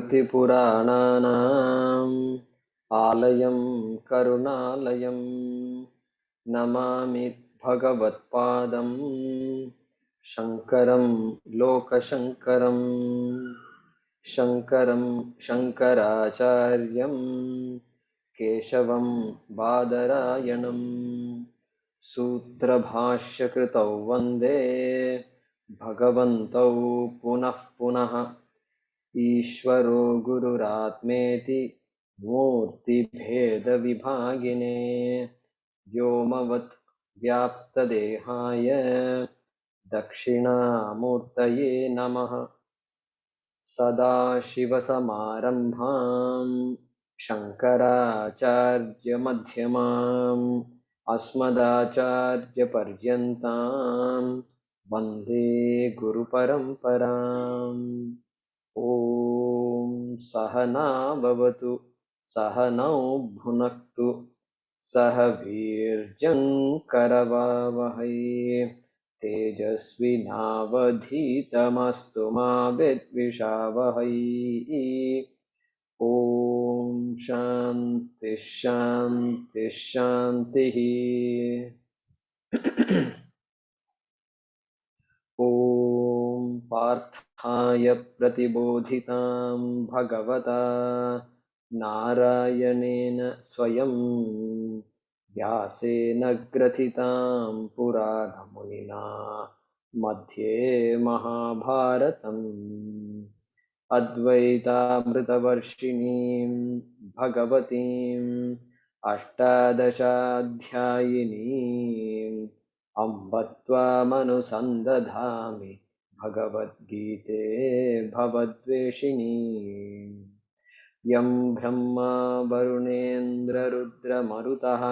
स्मृतिपुराणानाम् आलयं करुणालयं नमामि भगवत्पादं शङ्करं लोकशङ्करं शङ्करं शङ्कराचार्यं केशवं बादरायणं सूत्रभाष्यकृतौ वन्दे भगवन्तौ पुनः पुनः ईश्वरो गुरुरात्मेति मूर्तिभेदविभागिने व्योमवत् व्याप्तदेहाय दक्षिणामूर्तये नमः। सदाशिवसमारम्भां शङ्कराचार्यमध्यमाम् अस्मदाचार्यपर्यन्तां वन्दे गुरुपरम्पराम्। ॐ सहना भवतु सहनौ भुनक्तु सह वीर्यं करवावहै तेजस्विनावधीतमस्तु मा विद्विषावहै। ॐ शान्ति शान्ति शान्तिः। ॐ पार्थाय प्रतिबोधितां भगवता नारायणेन स्वयं व्यासेन ग्रथितां पुराणमुनिना मध्ये महाभारतम् अद्वैतामृतवर्षिणीं भगवतीम् अष्टादशाध्यायिनीम् अम्ब त्वामनुसन्दधामि भगवद्गीते भवद्वेषिणी। यं ब्रह्मा वरुणेन्द्ररुद्रमरुतः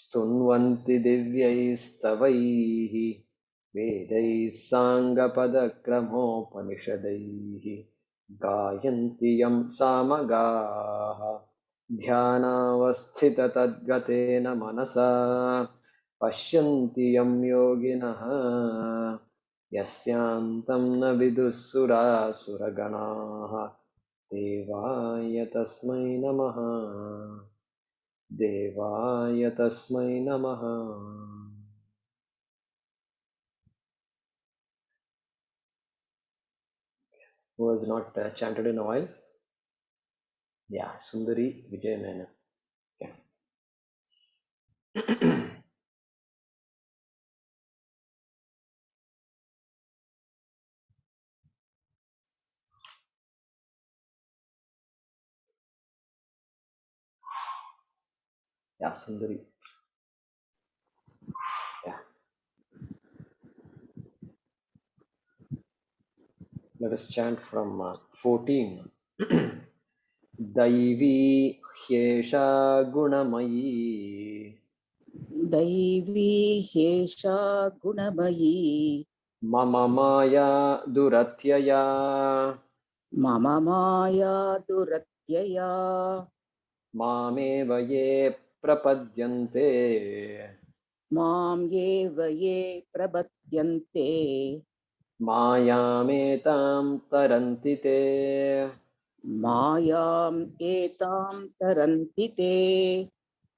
स्तुन्वन्ति दिव्यैस्तवैः वेदैः साङ्गपदक्रमोपनिषदैः गायन्ति यं सामगाः ध्यानावस्थिततद्गतेन मनसा पश्यन्ति यं योगिनः यस्यान्तं न विदुःसुरासुरगणाः देवाय तस्मै नमः देवाय तस्मै नमः। Who has not chanted in a while? Yeah, Sundari Vijay Mena. Yeah. Yeah, Sundari. Yeah. Let us chant from 14. दैवी ह्येषा गुणमयी दैवी ह्येषा गुणमयी मम माया दुरत्यया मम माया दुरत्यया मामेव ये प्रपद्यन्ते मां ये प्रपद्यन्ते मायामेतां तरन्ति ते मायाम् एतां तरन्ति ते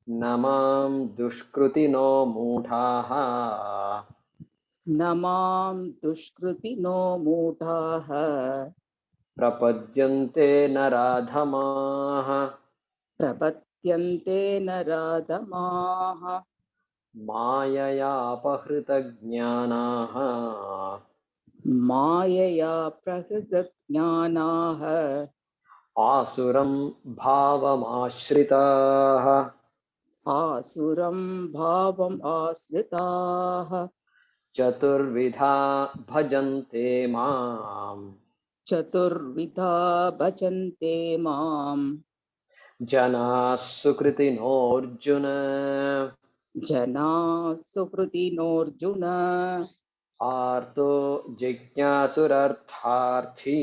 न मां दुष्कृतिनो मूढाः न मां दुष्कृतिनो मूढाः प्रपद्यन्ते नराधमाः प्रपद्यन्ते नराधमाः माययापहृतज्ञानाः मायया प्रहृतज्ञानाः आसुरं भावमाश्रिताः आसुरं भावम् आश्रिताः चतुर्विधा भजन्ते माम् चतुर्विधा भजन्ते माम् जनाः सुकृतिनोऽर्जुन जनाः सुकृतिनोऽर्जुन आर्तो जिज्ञासुरर्थार्थी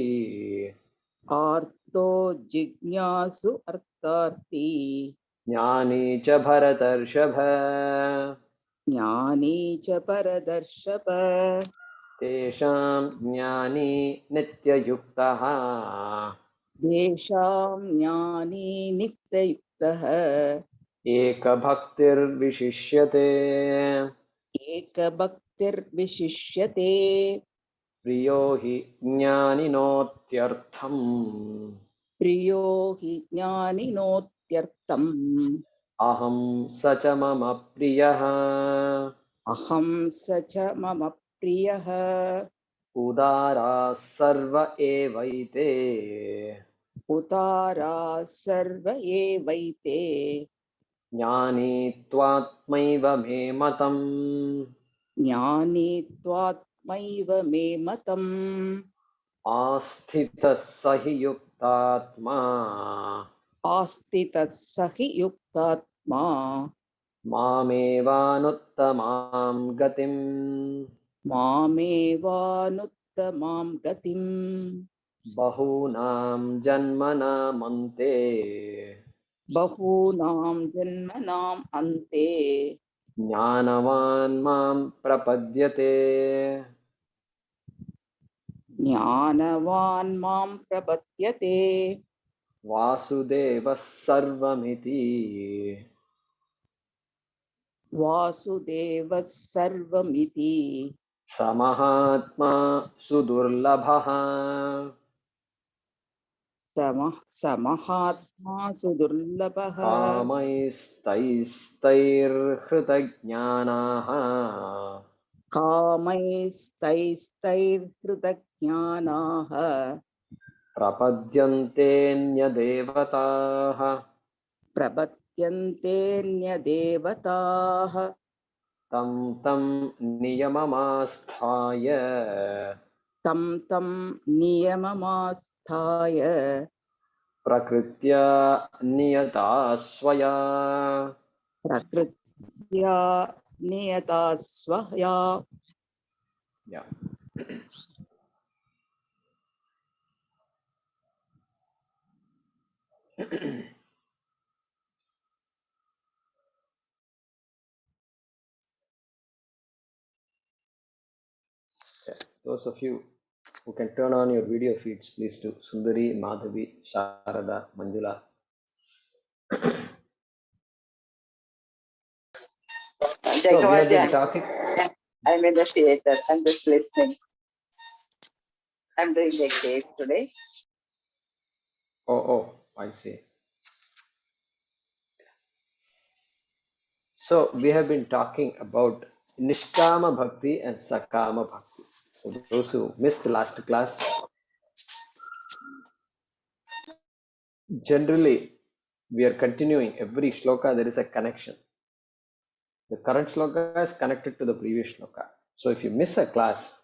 आर्तो जिज्ञासु अर्थार्थी ज्ञानी च भरतर्षभ ज्ञानी च परदर्शभ तेषां ज्ञानी नित्ययुक्तः तेषां ज्ञानी नित्ययुक्तः एकभक्तिर्विशिष्यते एकभक्तिर्विशिष्यते प्रियो हि ज्ञानिनोत्यर्थम् प्रियो हि ज्ञानिनोत्यर्थम् अहं स च मम प्रियः अहं स च मम प्रियः उदाराः सर्व एवैते उदाराः सर्व एवैते ज्ञानी त्वात्मैव मे मतम् ज्ञानी त्वात्मैव मे मतम् आस्थितः स हि युक्तात्मा आस्ति तत्स हि युक्तात्मा मामेवानुत्तमां गतिम् मामेवानुत्तमां गतिम् बहूनां जन्मनामन्ते बहूनां जन्मनाम् अन्ते ज्ञानवान् मां प्रपद्यते ज्ञानवान् मां प्रपद्यते वासुदेवः सर्वमिति वासुदेवः सर्वमिति समहात्मा सुदुर्लभः समहात्मा सुदुर्लभः कामैस्तैस्तैर्हृतज्ञानाः कामैस्तैस्तैर्हृतज्ञानाः प्रपद्यन्तेऽन्यदेवताः प्रपद्यन्तेऽन्यदेवताः तं तं नियममास्थाय तं तं नियममास्थाय प्रकृत्या नियता स्वया प्रकृत्या नियता स्वया yeah. Those of you who can turn on your video feeds, please do. Sundari, Madhavi, Sharada, Manjula. So we have been talking. I'm in the theater. I'm just listening. I'm doing the case today. Oh, I see. So we have been talking about Nishkama Bhakti and Sakama Bhakti. So those who missed the last class, generally we are continuing every shloka. There is a connection. The current shloka is connected to the previous shloka. So if you miss a class,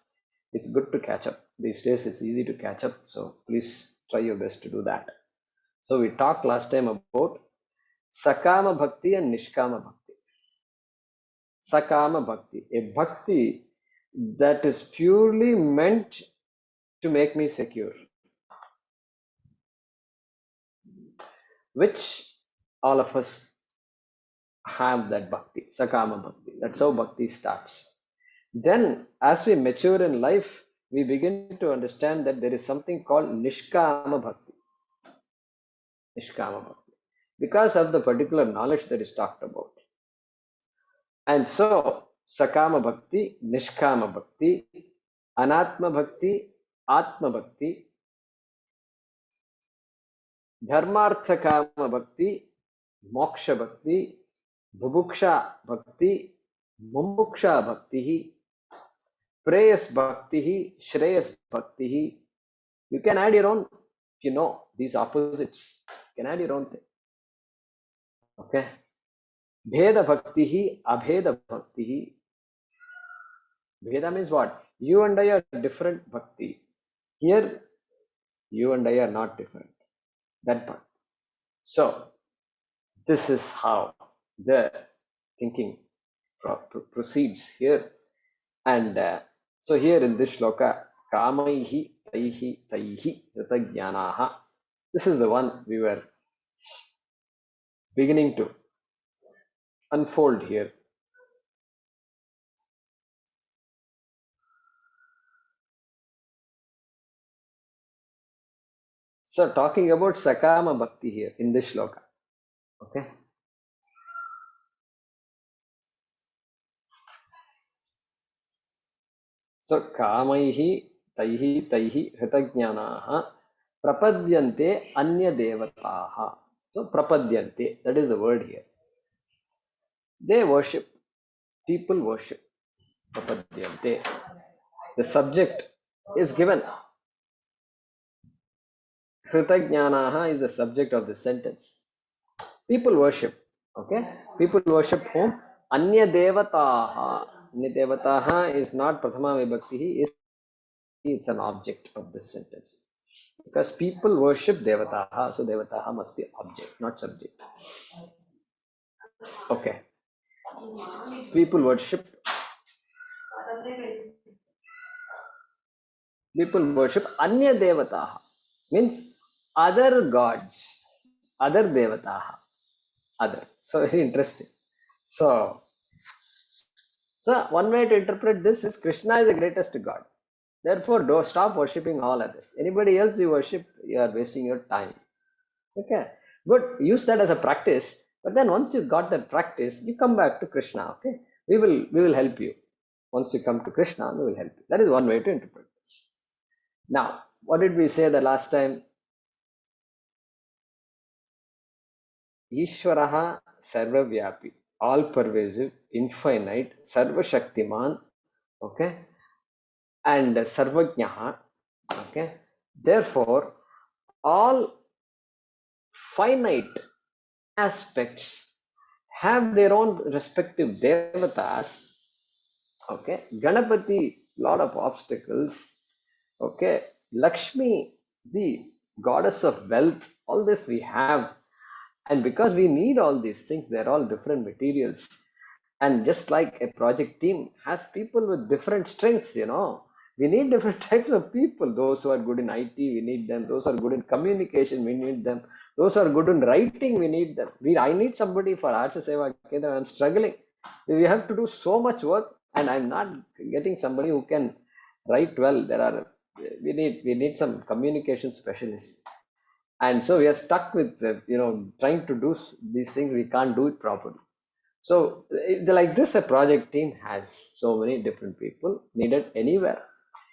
it's good to catch up. These days it's easy to catch up. So please try your best to do that. So we talked last time about Sakama Bhakti and Nishkama Bhakti. Sakama Bhakti, a bhakti that is purely meant to make me secure, which all of us have that bhakti, Sakama Bhakti. That's how bhakti starts. Then, as we mature in life, we begin to understand that there is something called Nishkama Bhakti. Nishkama Bhakti. Because of the particular knowledge that is talked about. And so, Sakama Bhakti, Nishkama Bhakti, Anatma Bhakti, Atma Bhakti, Dharmartha Kama Bhakti, Moksha Bhakti, Bubuksha Bhakti, Mumuksha Bhakti, Preyas Bhakti, Shreyas Bhakti. You can add your own, if you know these opposites. You can add your own thing. Okay. Bheda Bhakti, Abheda Bhakti. Bheda means what? You and I are different Bhakti. Here, you and I are not different. That part. So, this is how the thinking proceeds here. And so here in this shloka, Kamaihi Taihi Taihi Ritajnanaha. This is the one we were beginning to unfold here. So talking about Sakama Bhakti here in this shloka. Okay. So Kamaihi Taihi Hritajnanaha Prapadyante Anya Devataha. So Prapadyante, that is the word here. They worship, people worship. Prapadyante. The subject is given. Hritajnanaha is the subject of the sentence. People worship. Okay? People worship whom? Anya Devataha. Anya Devataha is not Prathama Vibhakti. It's an object of this sentence. Because people worship Devataha, so Devataha must be object, not subject. Okay. People worship Anya Devataha, means other gods, other Devataha, other. So very interesting. So one way to interpret this is Krishna is the greatest god. Therefore, don't stop worshipping all others. Anybody else you worship, you are wasting your time. Okay, good. Use that as a practice. But then once you got that practice, you come back to Krishna. Okay, we will help you. Once you come to Krishna, we will help you. That is one way to interpret this. Now, what did we say the last time? Ishvaraha Sarvavyapi, all pervasive, infinite, Sarva Shaktiman, okay, and Sarvajnaha, okay. Therefore, all finite aspects have their own respective devatas. Okay, Ganapati, lot of obstacles. Okay, Lakshmi, the goddess of wealth, all this we have. And because we need all these things, they're all different materials. And just like a project team has people with different strengths, we need different types of people. Those who are good in IT, we need them. Those who are good in communication, we need them. Those who are good in writing, we need them. I need somebody for Archa Seva Kendra. I'm struggling. We have to do so much work, and I'm not getting somebody who can write well. We need some communication specialists. And so we are stuck with trying to do these things. We can't do it properly. So like this, a project team has so many different people needed anywhere.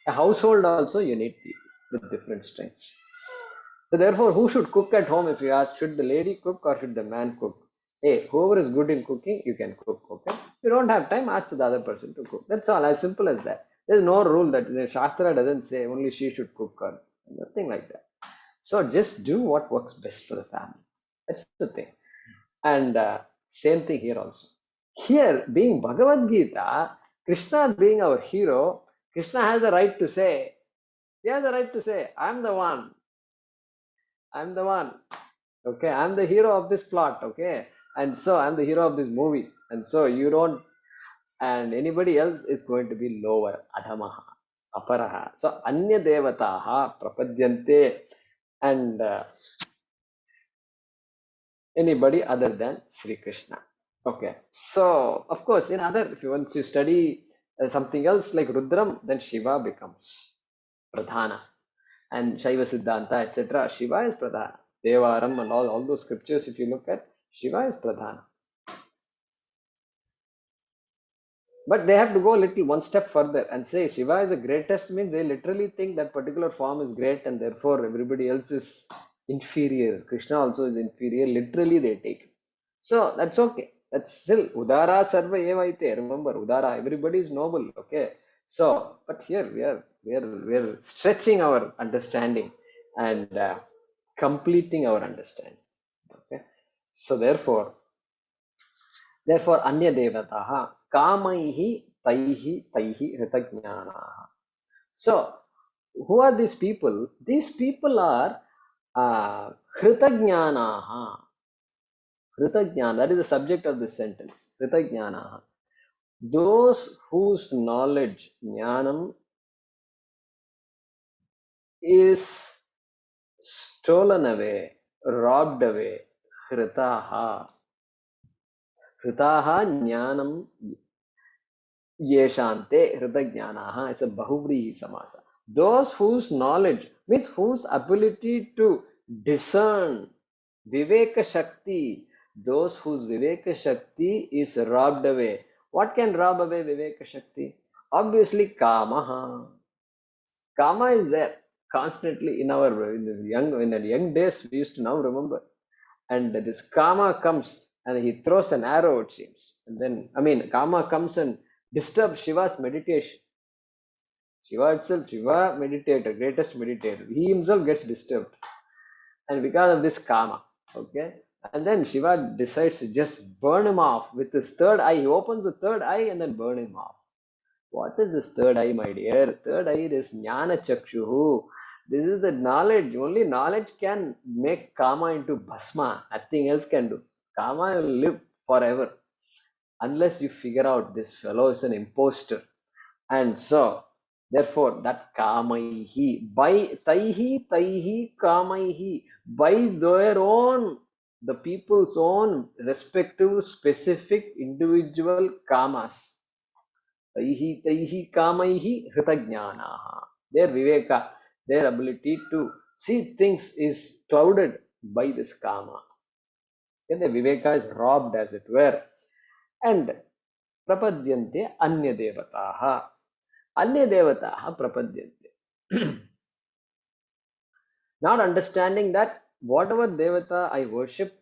A household also, you need people with different strengths. So therefore, who should cook at home? If you ask, should the lady cook or should the man cook? Hey, whoever is good in cooking, you can cook. Okay, you don't have time, ask the other person to cook. That's all, as simple as that. There's no rule that the Shastra doesn't say only she should cook or nothing like that. So just do what works best for the family. That's the thing. And same thing here also. Here, being Bhagavad Gita, Krishna being our hero, Krishna has the right to say, he has the right to say, I'm the one. I'm the one. Okay, I'm the hero of this plot. Okay, and so I'm the hero of this movie. And so you don't, and anybody else is going to be lower. Adhamaha, aparaha. So anya devataha prapadyante, and anybody other than Sri Krishna. Okay, so of course, once you study something else like Rudram, then Shiva becomes Pradhana, and Shaiva Siddhanta, etc. Shiva is Pradhana. Devaram and all those scriptures, if you look at, Shiva is Pradhana. But they have to go a little one step further and say Shiva is the greatest, means they literally think that particular form is great and therefore everybody else is inferior. Krishna also is inferior. Literally they take it. So that's okay. That's still Udara Sarva Eva Ite. Remember, Udara, everybody is noble. Okay. So, but here we are stretching our understanding and completing our understanding. Okay. So therefore Anya Devataha Kamaihi Taihi Hritajnanaha. So, who are these people? These people are Hritajnanaha. Hritajnana, that is the subject of this sentence. Hritajnanaha. Those whose knowledge, jnanam, is stolen away, robbed away. Hritaha. Hritaha jnanam yeshante hritajnanaha. It's a bahuvrihi samasa. Those whose knowledge, means whose ability to discern. Viveka Shakti, those whose Viveka Shakti is robbed away. What can rob away Viveka Shakti? Obviously, Kamaha. Kama is there constantly in our in the young days. We used to now remember, and this Kama comes and he throws an arrow. It seems, and then Kama comes and disturbs Shiva's meditation. Shiva itself, Shiva meditator, greatest meditator. He himself gets disturbed, and because of this Kama, okay. And then Shiva decides to just burn him off with his third eye. He opens the third eye and then burn him off. What is this third eye, my dear? Third eye is Jnana Chakshuhu. This is the knowledge. Only knowledge can make Kama into Bhasma. Nothing else can do. Kama will live forever unless you figure out this fellow is an imposter. And so, therefore, that Kamaihi, by Taihi Kamaihi, by their own, the people's own respective specific individual Kamas. Taihi kamaihi hritajnanaha. Their viveka, their ability to see things is clouded by this kama. And the viveka is robbed, as it were. And prapadyante anya devataha. Anya devataha prapadyante. Not understanding that whatever devata I worship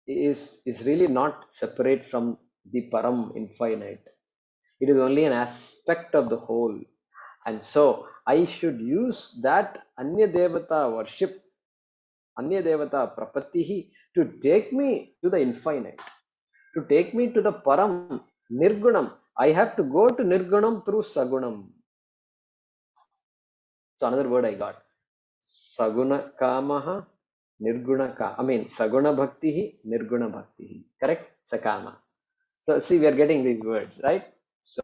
is really not separate from the param infinite. It is only an aspect of the whole. And so I should use that Anya Devata worship, Anya Devata Prapatihi, to take me to the infinite, to take me to the Param, Nirgunam. I have to go to Nirgunam through Sagunam. So another word I got. Saguna Kamaha, Nirguna Ka. Saguna Bhaktihi, Nirguna Bhaktihi. Correct? Sakama. So see, we are getting these words, right? So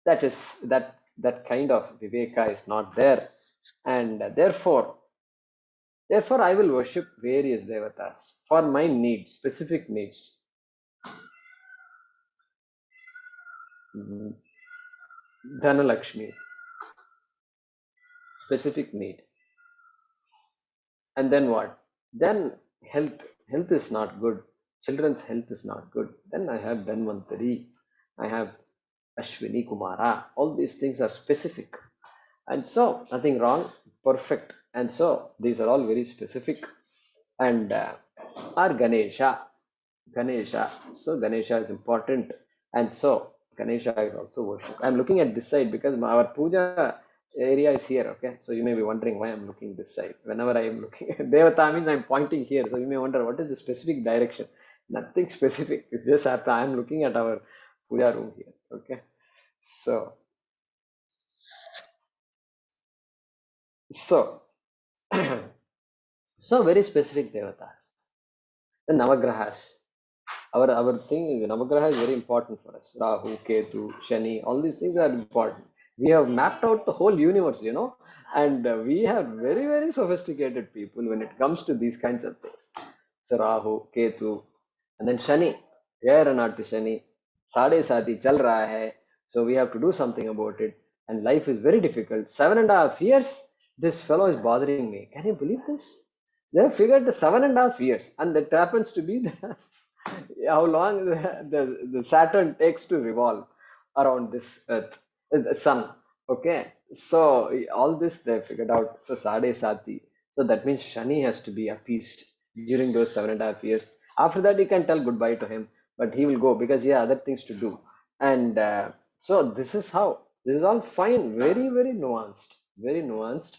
that is that kind of viveka is not there, and therefore I will worship various devatas for my needs, specific needs. Dhanalakshmi, specific need. And then what? Then health is not good. Children's health is not good. Then I have Dhanvantari, I have Ashwini Kumara. All these things are specific. And so nothing wrong, perfect. And so these are all very specific. And are Ganesha. So Ganesha is important. And so Ganesha is also worshipped. I'm looking at this side because our puja area is here. Okay, so you may be wondering why I'm looking this side. Whenever I am looking, Devata means I'm pointing here. So you may wonder what is the specific direction. Nothing specific. It's just after I'm looking at our puja room here. Okay, so so very specific devatas. The Navagrahas. Our thing, Navagraha is very important for us. Rahu, Ketu, Shani, all these things are important. We have mapped out the whole universe, and we have very, very sophisticated people when it comes to these kinds of things. So Rahu, Ketu, and then Shani. Where or not to Shani? Sade Sati chal raha hai. So we have to do something about it. And life is very difficult. 7.5 years, this fellow is bothering me. Can you believe this? They have figured the 7.5 years, and that happens to be the how long the Saturn takes to revolve around this Earth, the Sun. Okay, so all this they figured out. So Sade Sati. So that means Shani has to be appeased during those 7.5 years. After that, you can tell goodbye to him, but he will go because he has other things to do. And so this is how. This is all fine, very, very nuanced, very nuanced.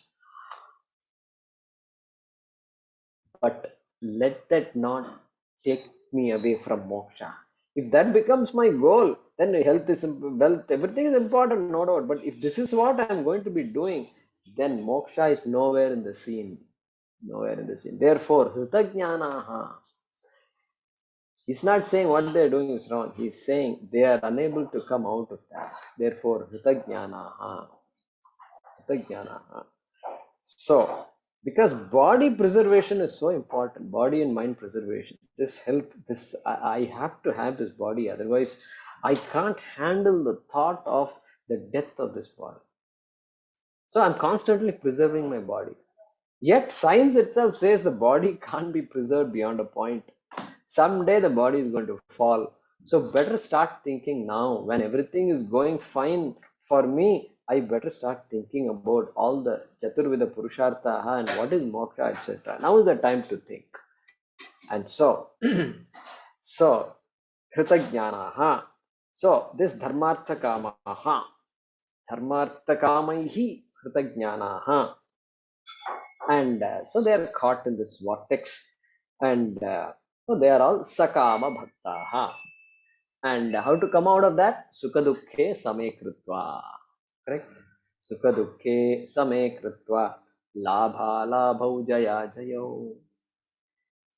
But let that not take me away from moksha. If that becomes my goal, then health is wealth, everything is important, no doubt. But if this is what I'm going to be doing, then moksha is nowhere in the scene. Nowhere in the scene. Therefore, hritajnanaha. He's not saying what they're doing is wrong. He's saying they are unable to come out of that. Therefore, hritajnanaha. Hritajnanaha. So, because body preservation is so important, body and mind preservation, this health, this I have to have this body, otherwise I can't handle the thought of the death of this body. So I'm constantly preserving my body. Yet science itself says the body can't be preserved beyond a point. Someday the body is going to fall. So better start thinking now. When everything is going fine for me, I better start thinking about all the Chaturvida Purushartha and what is moksha, etc. Now is the time to think. And so, so, Kritajnanaha. So, this Dharmartha Kamaha, Dharmartha Kamaihi Kritajnanaha. And so they are caught in this vortex. And so they are all Sakama Bhaktaha. And how to come out of that? Sukha dukkhe same kritva. Correct? Sukha dukkhe same kritva. Labha labhau jaya jayo.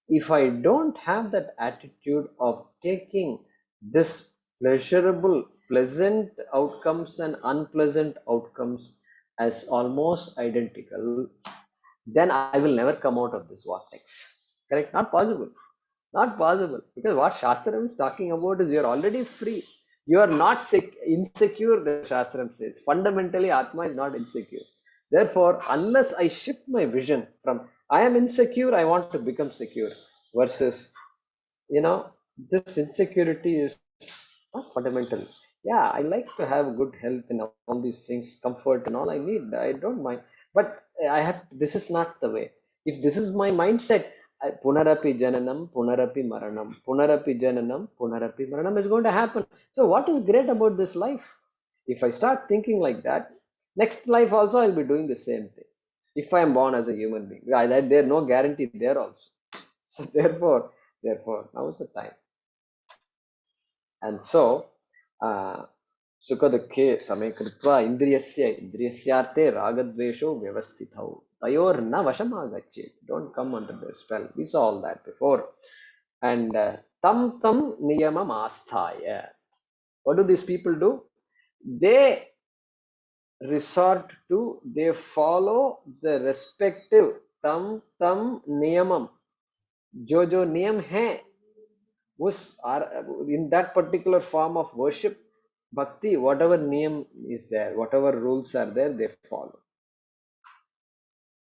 If I don't have that attitude of taking this pleasurable, pleasant outcomes and unpleasant outcomes as almost identical, then I will never come out of this vortex. Correct? Not possible. Not possible. Because what Shastram is talking about is you're already free. You are not insecure, the Shastram says. Fundamentally, Atma is not insecure. Therefore, unless I shift my vision from I am insecure, I want to become secure, versus, you know, this insecurity is not fundamental. Yeah, I like to have good health and all these things, comfort and all I need. I don't mind. But I have, this is not the way. If this is my mindset, punarapi jananam, punarapi maranam, punarapi jananam, punarapi maranam is going to happen. So, what is great about this life? If I start thinking like that, next life also I'll be doing the same thing. If I am born as a human being, there's no guarantee there also. So, therefore, now is the time. And so, Sukha dukhe same kritva indriyasyarte ragadvesho vyavasthithau. Tayor na vashamagachet. Don't come under the spell. We saw all that before. And tam niyamam asthaya. What do these people do? They they follow the respective tam niyamam. Jo niyam hai, in that particular form of worship, bhakti, whatever name is there, whatever rules are there, they follow.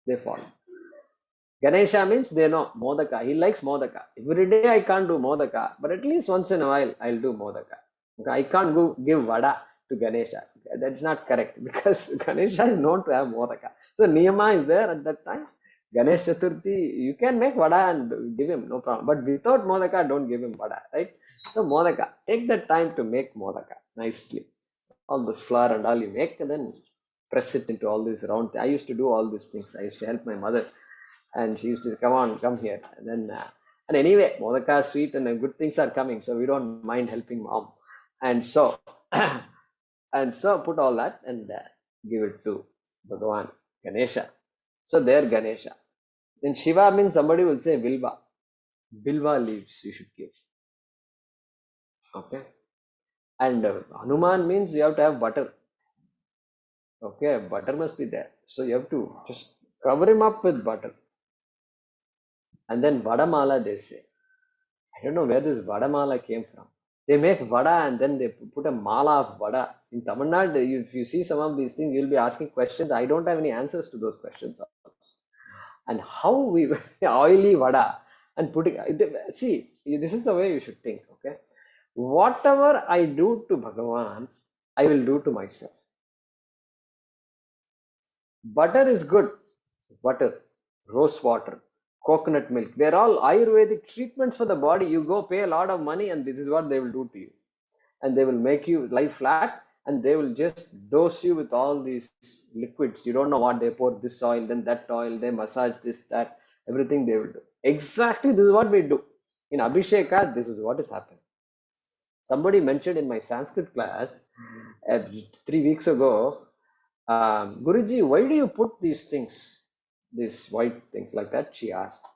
They follow. Ganesha means they know modaka. He likes modaka. Every day I can't do modaka, but at least once in a while I'll do modaka. Okay, I can't go give vada to Ganesha. That's not correct because Ganesha is known to have modaka. So niyama is there at that time. Ganesh Chaturthi, you can make vada and give him, no problem. But without modaka, don't give him vada, right? So modaka, take the time to make modaka nicely. All this flour and all you make, and then press it into all these round. I used to do all these things. I used to help my mother, and she used to say, "Come on, come here." And then, and anyway, modaka sweet and good things are coming, so we don't mind helping mom. And so, and so put all that and give it to Bhagavan Ganesha. So there Ganesha. Then Shiva means somebody will say Bilva. Bilva leaves you should give. Okay. And Hanuman means you have to have butter. Okay, butter must be there. So you have to just cover him up with butter. And then Vadamala they say. I don't know where this Vadamala came from. They make vada and then they put a mala of vada. In Tamil Nadu, if you see some of these things, you'll be asking questions. I don't have any answers to those questions. And how we oily vada and putting, see, this is the way you should think. Okay, whatever I do to Bhagavan, I will do to myself. Butter is good. Butter, rose water, coconut milk, they're all Ayurvedic treatments for the body. You go pay a lot of money and this is what they will do to you. And they will make you lie flat and they will just dose you with all these liquids. You don't know what they pour, this oil, then that oil, they massage this, that, everything they will do. Exactly this is what we do. In Abhisheka, this is what is happening. Somebody mentioned in my Sanskrit class 3 weeks ago, Guruji, why do you put these things, these white things like that? She asked.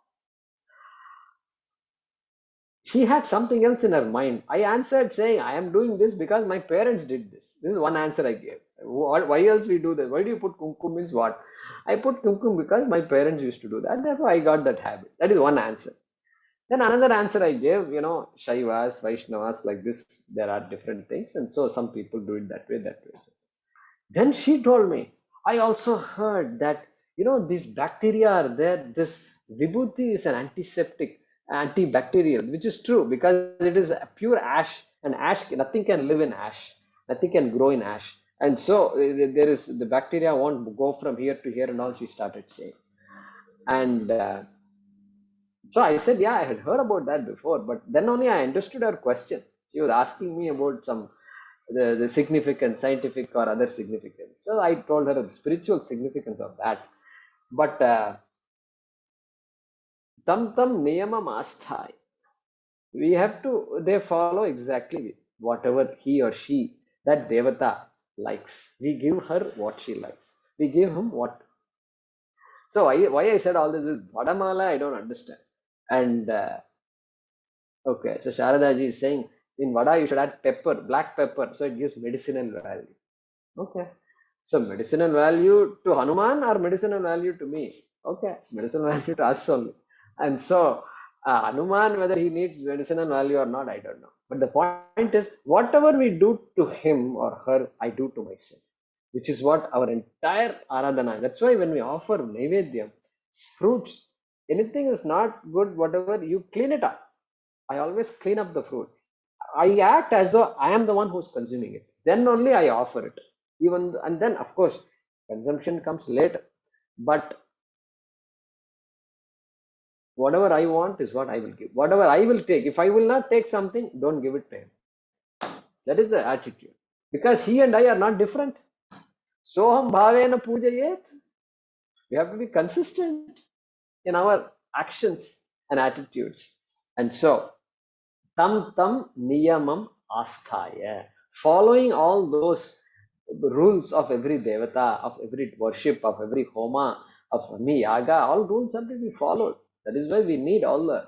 She had something else in her mind. I answered saying, I am doing this because my parents did this. This is one answer I gave. Why else we do this? Why do you put kumkum means what? I put kumkum because my parents used to do that. Therefore, I got that habit. That is one answer. Then another answer I gave, Shaivas, Vaishnavas, like this, there are different things. And so some people do it that way, that way. Then she told me, I also heard that these bacteria are there. This vibhuti is an antiseptic, antibacterial, which is true because it is a pure ash, and ash, nothing can live in ash, nothing can grow in ash. And so there is the bacteria won't go from here to here, and all she started saying. And so I said, yeah, I had heard about that before, but then only I understood her question. She was asking me about some the significance, scientific or other significance. So I told her the spiritual significance of that. But tam tam niyamam asthai. We have to, they follow exactly whatever he or she, that devata likes. We give her what she likes. We give him what. So why I said all this is Vadamala, I don't understand. And okay, so Sharadaji is saying in Vada you should add pepper, black pepper, so it gives medicinal value. Okay, so medicinal value to Hanuman or medicinal value to me? Okay, medicinal value to us only. And so Hanuman, whether he needs medicinal value or not, I don't know. But the point is, whatever we do to him or her, I do to myself, which is what our entire Aradhana. That's why when we offer Naivedyam, fruits, anything is not good, whatever, you clean it up. I always clean up the fruit. I act as though I am the one who's consuming it. Then only I offer it. Even, and then of course consumption comes later. But whatever I want is what I will give. Whatever I will take. If I will not take something, don't give it to him. That is the attitude. Because he and I are not different. Soham bhavena pujayet. We have to be consistent in our actions and attitudes. And so tam tam niyamam asthaya, following all those rules of every devata, of every worship, of every homa, of any yaga, all rules have to be followed. That is why we need all the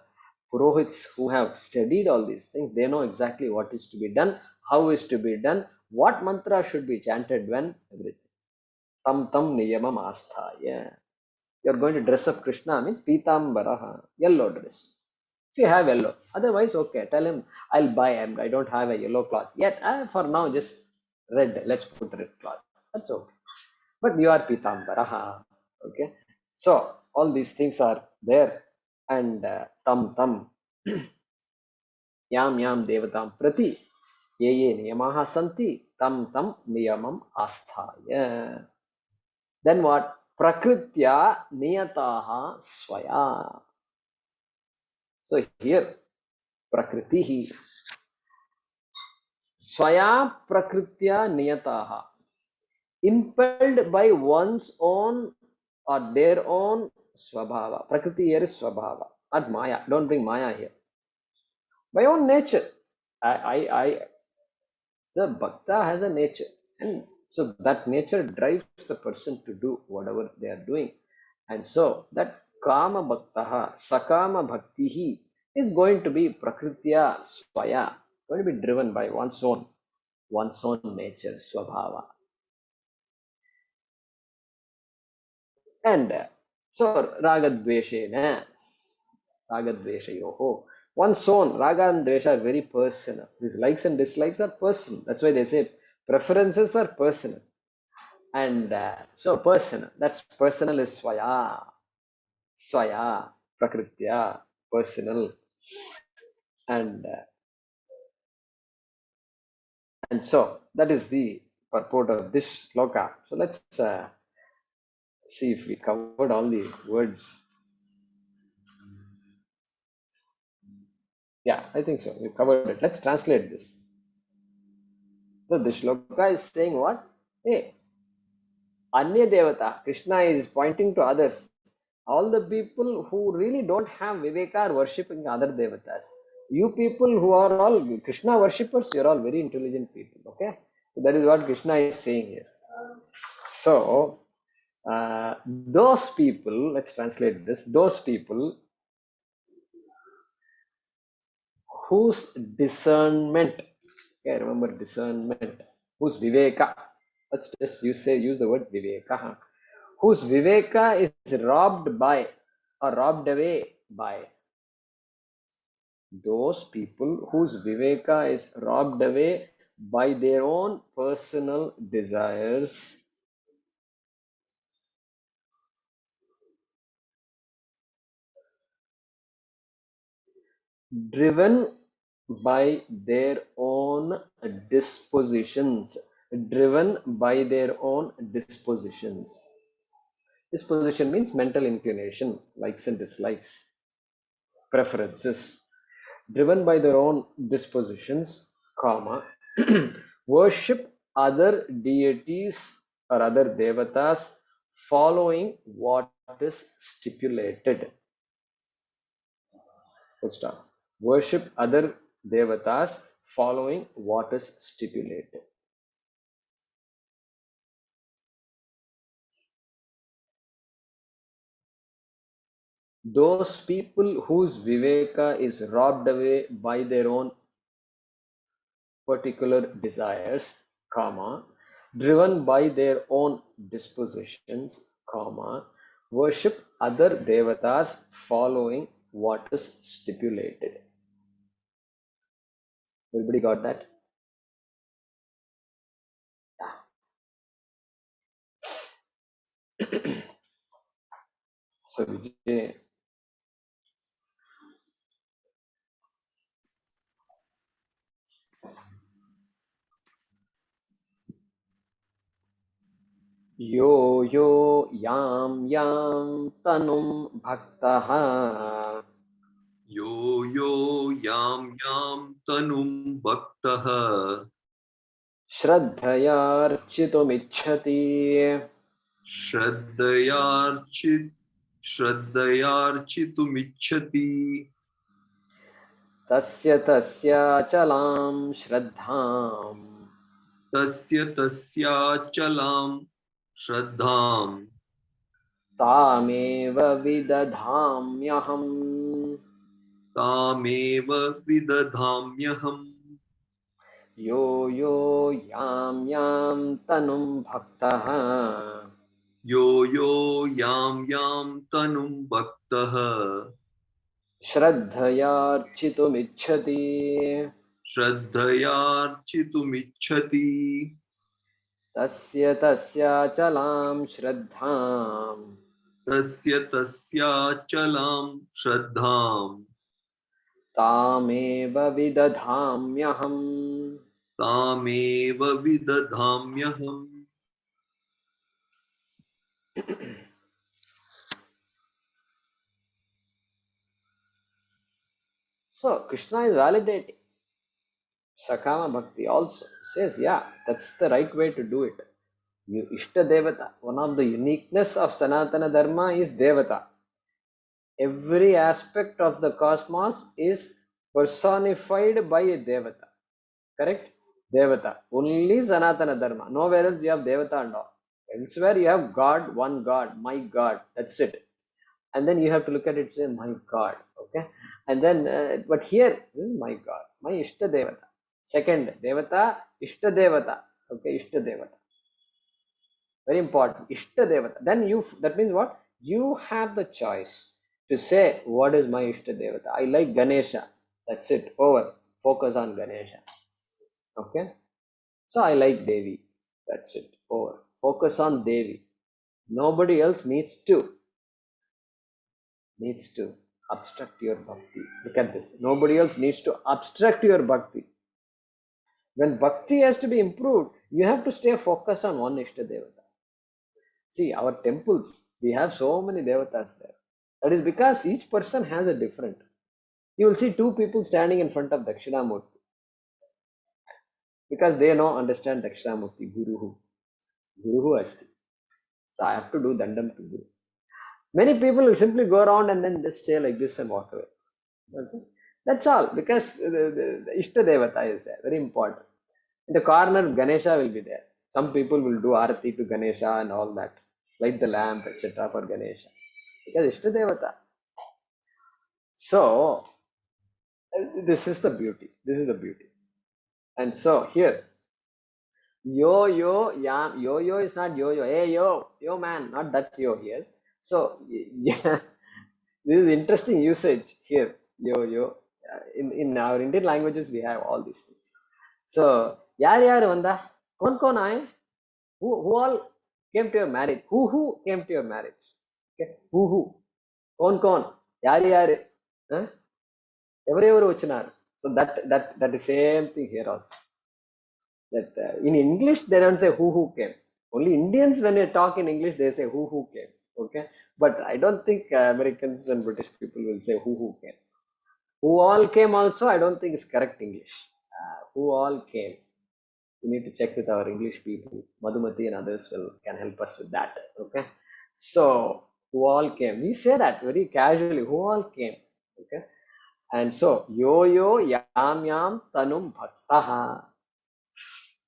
purohits who have studied all these things. They know exactly what is to be done, how is to be done, what mantra should be chanted when, everything. Tam tam niyamam asthaya. You're going to dress up Krishna means pitambaraha, yellow dress. If you have yellow, otherwise okay. Tell him I'll buy. I don't have a yellow cloth yet. For now, just red. Let's put red cloth. That's okay. But you are pitambaraha. Okay. So all these things are there, and tam tam yam yam devatam prati ye ye niyamaha santi tam tam niyamam asthaya. Then what? Prakritya niyataha swaya. So here, prakritihi swaya prakritya niyataha, impelled by one's own or their own swabhava. Prakriti here is swabhava, not maya. Don't bring maya here. By own nature. The bhakta has a nature, and so that nature drives the person to do whatever they are doing. And so that kama bhaktaha, sakama bhaktihi is going to be prakritya swaya, going to be driven by one's own nature, swabhava. And so ragadveshena, ragadveshayoho, one's own raga and dvesha are very personal. These likes and dislikes are personal. That's why they say preferences are personal. And so personal, that's personal is swaya, prakritya, personal. And so that is the purport of this shloka. So let's see if we covered all the words. Yeah, I think so. We covered it. Let's translate this. So the shloka is saying what? Hey, Anya Devata, Krishna is pointing to others. All the people who really don't have Viveka are worshipping other Devatas. You people who are all Krishna worshippers, you're all very intelligent people. Okay? So that is what Krishna is saying here. So, those people, let's translate this, those people whose discernment, okay, remember discernment, whose Viveka, let's just use the word Viveka, whose Viveka is robbed by or robbed away by those people whose Viveka is robbed away by their own personal desires driven by their own dispositions. Driven by their own dispositions. Disposition means mental inclination, likes and dislikes, preferences. Driven by their own dispositions, comma, worship other deities or other devatas following what is stipulated. Full stop. Worship other devatas following what is stipulated. Those people whose viveka is robbed away by their own particular desires, comma, driven by their own dispositions, comma, worship other devatas following what is stipulated. Everybody got that? So Vijay, yo yo yam yam tanum bhaktaha यो यो यां यां तनुं भक्तः श्रद्धयार्चितुमिच्छति श्रद्धयार्चितुमिच्छति तस्य तस्याचलां श्रद्धाम् तस्य तस्याचलां श्रद्धां तामेव विदधाम्यहम् तामेव विदधाम्यहम् यो यो यां यां तनुं भक्तः यो यो यां यां तनुं भक्तः श्रद्धयार्चितुमिच्छति श्रद्धयार्चितुमिच्छति तस्य तस्याचलां श्रद्धाम् तस्य तस्याचलां श्रद्धां तामेव विदधाम्यहम् तामेव विदधाम्यहम्. So Krishna is validating Sakama Bhakti also. Says, yeah, that's the right way to do it. You Ishta Devata. One of the uniqueness of Sanatana Dharma is Devata. Every aspect of the cosmos is personified by a Devata. Correct? Devata. Only Sanatana Dharma. Nowhere else you have Devata and all. Elsewhere you have God, one God, my God. That's it. And then you have to look at it, say, my God. Okay? And then, but here, this is my God, my Ishta Devata. Second, Devata, Ishta Devata. Okay, Ishta Devata. Very important. Ishta Devata. Then that means what? You have the choice to say, what is my Ishta Devata? I like Ganesha. That's it. Over. Focus on Ganesha. Okay. So I like Devi. That's it. Over. Focus on Devi. Nobody else needs to obstruct your bhakti. Look at this. Nobody else needs to obstruct your bhakti. When bhakti has to be improved, you have to stay focused on one Ishta Devata. See, our temples, we have so many Devatas there. That is because each person has a different. You will see two people standing in front of Dakshinamurti because they understand Dakshinamurti, Guruhu Asti. So I have to do Dandam to Guru. Many people will simply go around and then just say like this and walk away. Okay? That's all, because the Ishta Devata is there, very important. In the corner, Ganesha will be there. Some people will do Arati to Ganesha and all that, light the lamp, etc. for Ganesha, because Ishta Devata. So, this is the beauty. This is the beauty. And so, here, yo is not yo, hey yo man, not that yo here. So, yeah, this is interesting usage here, yo. In our Indian languages, we have all these things. So, yaar vanda, kon aaye? Who all came to your marriage? Who came to your marriage? Okay, who? Kon? Yaar? Huh? Evrevaru vachinar. So that is same thing here also. That in English they don't say who came. Only Indians when they talk in English they say who came. Okay, but I don't think Americans and British people will say who came. Who all came also I don't think is correct English. Who all came? We need to check with our English people. Madhumati and others can help us with that. Okay, so who all came? We say that very casually. Who all came? Okay, and so yo yam yam tanum bhaktaha.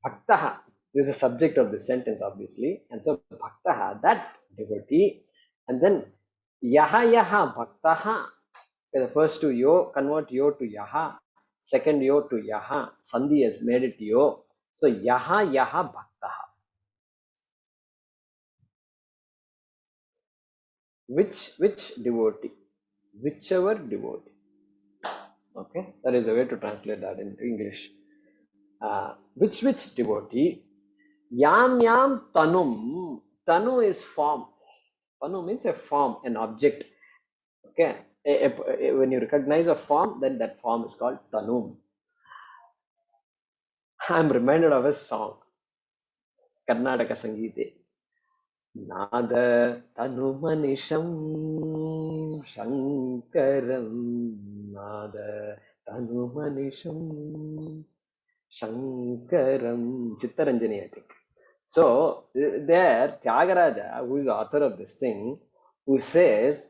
Bhaktaha is the subject of this sentence, obviously, and so bhaktaha, that devotee, and then yaha bhaktaha. The first two yo convert yo to yaha, second yo to yaha. Sandhi has made it yo. So yaha bhaktaha. Which devotee? Whichever devotee. Okay, that is the way to translate that into English. Which devotee? Yam tanum. Tanu is form. Tanu means a form, an object. Okay, when you recognize a form, then that form is called tanum. I am reminded of a song, Karnataka Sangeete. Nada tanumanisham shankaram. Nada tanumanisham shankaram. Chittaranjani, I think. So there, Tyagaraja, who is the author of this thing, who says,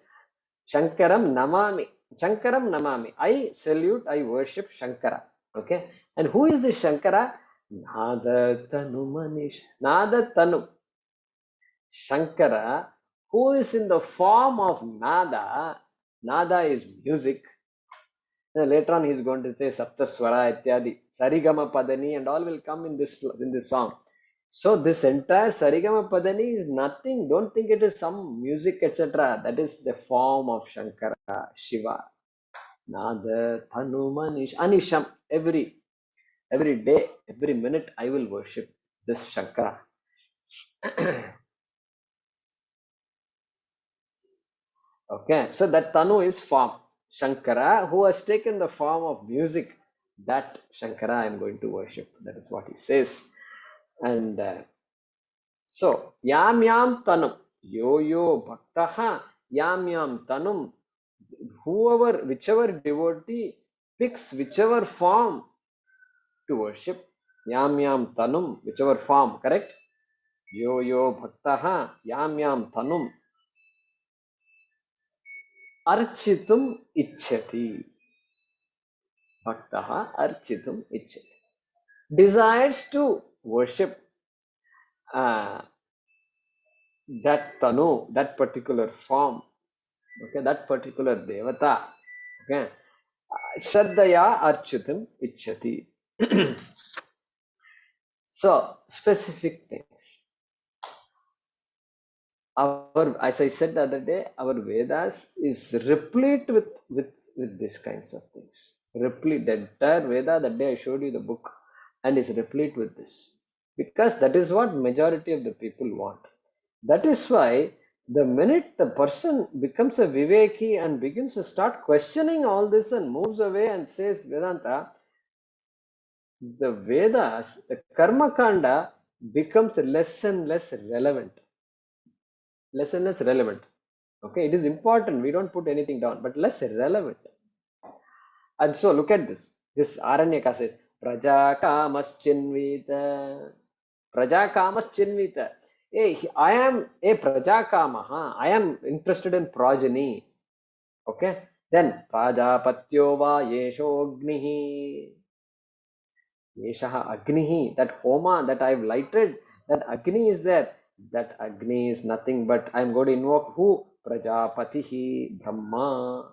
Shankaram namami. Shankaram namami. I salute, I worship Shankara. Okay. And who is this Shankara? Nada tanu manish. Nada tanu. Shankara, who is in the form of Nada. Nada is music. And later on he is going to say Saptaswara, Ityadi, Sarigama Padani, and all will come in this song. So this entire Sarigama Padani is nothing. Don't think it is some music, etc. That is the form of Shankara, Shiva. Nada Tanumanish Anisham. Every day, every minute, I will worship this Shankara. Okay, so that Tanu is form. Shankara, who has taken the form of music, that Shankara I am going to worship. That is what he says. And so, yam tanum, yo bhaktaha, yam tanum, whichever devotee picks whichever form to worship, yam tanum, whichever form, correct? Yo bhaktaha, yam tanum, architum ichchati. Bhaktaha architum ichchati. Desires to worship that tanu, that particular form, okay, that particular devata, okay. Shraddhaya architum ichchati. So specific things. As I said the other day, our Vedas is replete with these kinds of things. Replete. The entire Veda, that day I showed you the book, and is replete with this, because that is what majority of the people want. That is why the minute the person becomes a Viveki and begins to start questioning all this and moves away and says Vedanta, the Vedas, the Karma Kanda becomes less and less relevant. Less and less relevant. Okay, it is important. We don't put anything down, but less relevant. And so look at this. This Aranyaka says, Praja Kamaschinvita. Praja Kamaschinvita. Hey, I am a Praja Kamaha. I am interested in progeny. Okay. Then Prajapatyo va Yeshognihi. Yeshaha Agnihi. That Homa that I have lighted, that Agni is there. That Agni is nothing but I am going to invoke who? Prajapatihi, Brahma.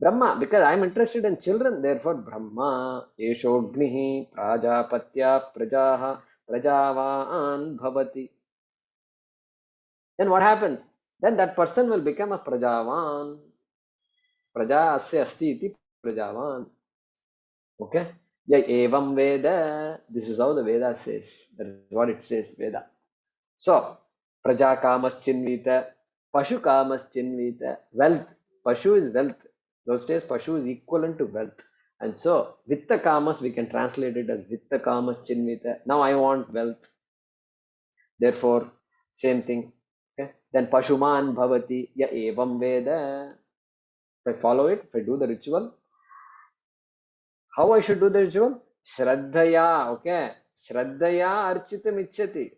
Brahma, because I am interested in children, therefore Brahma. Yeshognihi, Prajapatya, Prajaha, Prajavan Bhavati. Then what happens? Then that person will become a Prajavan. Praja asya asti iti Prajavan. Okay? Ya evam Veda. This is how the Veda says. That is what it says, Veda. So, Praja Kamas Chinvita, Pashu Kamas Chinvita, wealth. Pashu is wealth. Those days, Pashu is equivalent to wealth. And so, Vitta Kamas, we can translate it as Vitta Kamas Chinvita. Now I want wealth. Therefore, same thing. Okay. Then Pashuman Bhavati Ya Evam Veda. If I follow it, if I do the ritual, how I should do the ritual? Shraddhaya. Okay. Shraddhaya Architam Ichyati.